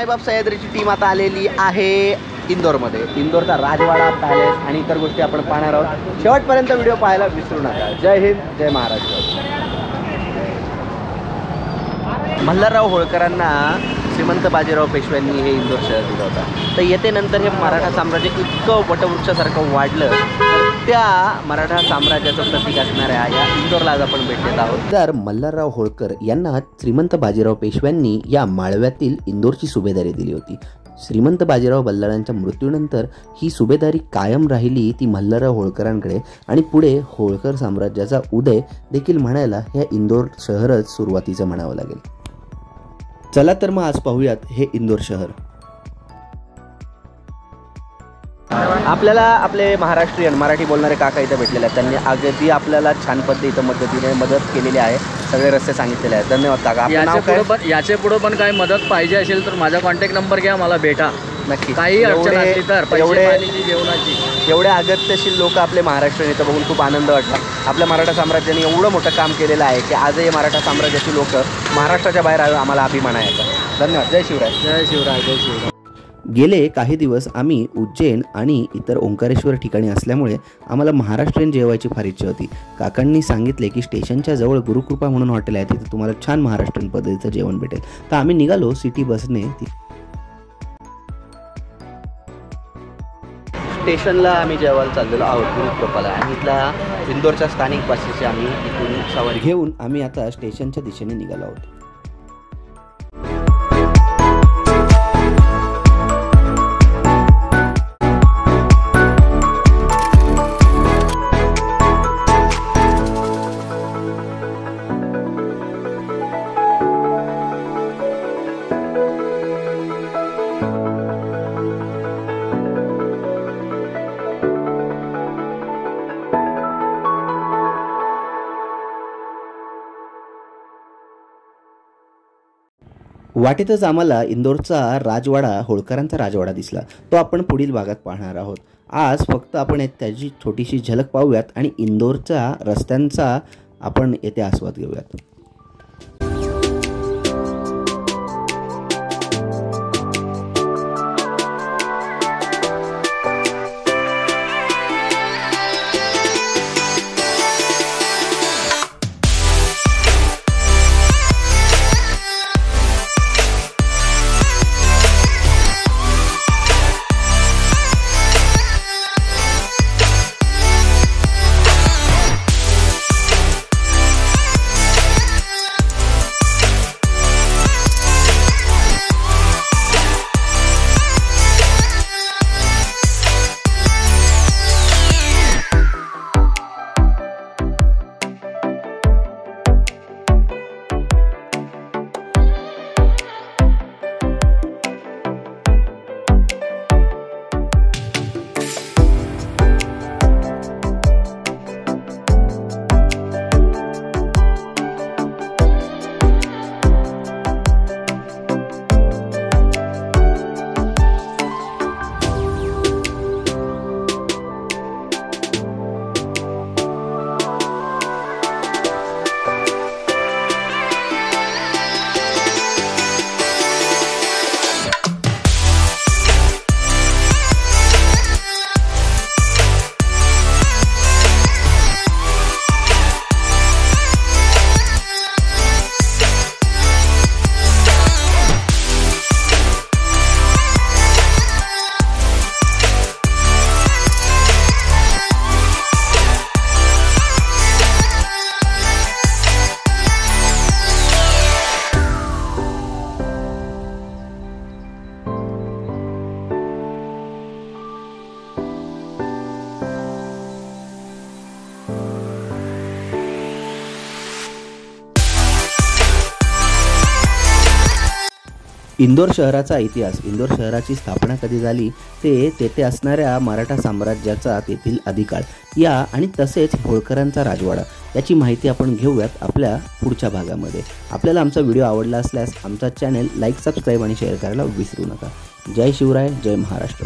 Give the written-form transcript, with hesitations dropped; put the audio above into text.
साईबाब सह्याद्रीची team आता आलेली आहे इंदोरमध्ये. इंदोरचा राजवाडा पॅलेस आणि इतर गोष्टी आपण पाहणार आहोत. शेवटपर्यंत व्हिडिओ पाहायला विसरू नका. जय हिंद, जय महाराष्ट्र. मल्हारराव होळकरांना श्रीमंत बाजीराव पेशव्यांनी हे इंदोर शहर दिलं होतं. तर येते नंतर हे मराठा साम्राज्य इतकं वटवृक्षासारखं वाढलं, त्या मराठा साम्राज्याचं प्रतीक असणाऱ्या या इंदोरला आज आपण भेट देत आहोत. तर मल्हारराव होळकर यांना श्रीमंत बाजीराव पेशव्यांनी या माळव्यातील इंदोरची सुभेदारी दिली होती. श्रीमंत बाजीराव बल्लाळांच्या मृत्यूनंतर ही सुभेदारी कायम राहिली ती मल्हारराव होळकरांकडे आणि पुढे होळकर साम्राज्याचा उदय देखील म्हणायला ह्या इंदोर शहरच सुरुवातीचं म्हणावं लागेल. चला तर मग आज पाहूयात हे इंदोर शहर. आपल्याला आपले महाराष्ट्रीयन मराठी बोलणारे काका इथं भेटलेले आहेत. त्यांनी अगदी आपल्याला छान मदतीने मदत केलेली आहे. सगळे रस्ते सांगितलेले आहेत. धन्यवाद काका. याचे पुढे पण काही मदत पाहिजे असेल तर माझा कॉन्टॅक्ट नंबर घ्या, मला भेटा नक्की. काही अडचण असली तर एवढे अगत्यशील लोक आपले महाराष्ट्रीयन इथं बघून खूप आनंद वाटला. आपल्या मराठा साम्राज्याने एवढं मोठं काम केलेलं आहे की आजही मराठा साम्राज्याची लोक महाराष्ट्राच्या बाहेर आम्हाला अभिमान आहे याचा. धन्यवाद. जय शिवराय. जय शिवराय. जय शिवराय. गेले काही दिवस आम्ही उज्जैन आणि इतर ओंकारेश्वर ठिकाणी असल्यामुळे आम्हाला महाराष्ट्रीयन जेवायची फार इच्छा होती. काकांनी सांगितले की स्टेशनच्या जवळ गुरुकृपा म्हणून हॉटेल आहे, तिथे तुम्हाला छान महाराष्ट्रीयन पद्धतीचं जेवण भेटेल. तर आम्ही निघालो सिटी बसने. स्टेशनला आम्ही जेवायला चाललेलो आहोत गुरुकृपाला आणि इथला इंदोरच्या स्थानिक बसेसची आम्ही इथून सवारी घेऊन आम्ही आता स्टेशनच्या दिशेने निघालो आहोत. वाटेतच आम्हाला इंदोरचा राजवाडा, होळकरांचा राजवाडा दिसला. तो आपण पुढील भागात पाहणार आहोत. आज फक्त आपण त्याची छोटीशी झलक पाहूयात आणि इंदोरच्या रस्त्यांचा आपण येथे आस्वाद घेऊयात. इंदोर शहराचा इतिहास. इंदोर शहराची स्थापना कधी झाली ते तेथे असणाऱ्या मराठा साम्राज्याचा तेथील अधिकाळ या आणि तसेच होळकरांचा राजवाडा याची माहिती आपण घेऊयात आपल्या पुढच्या भागामध्ये. आपल्याला आमचा व्हिडिओ आवडला असल्यास आमचा चॅनल लाईक, सबस्क्राईब आणि शेअर करायला विसरू नका. जय शिवराय, जय महाराष्ट्र.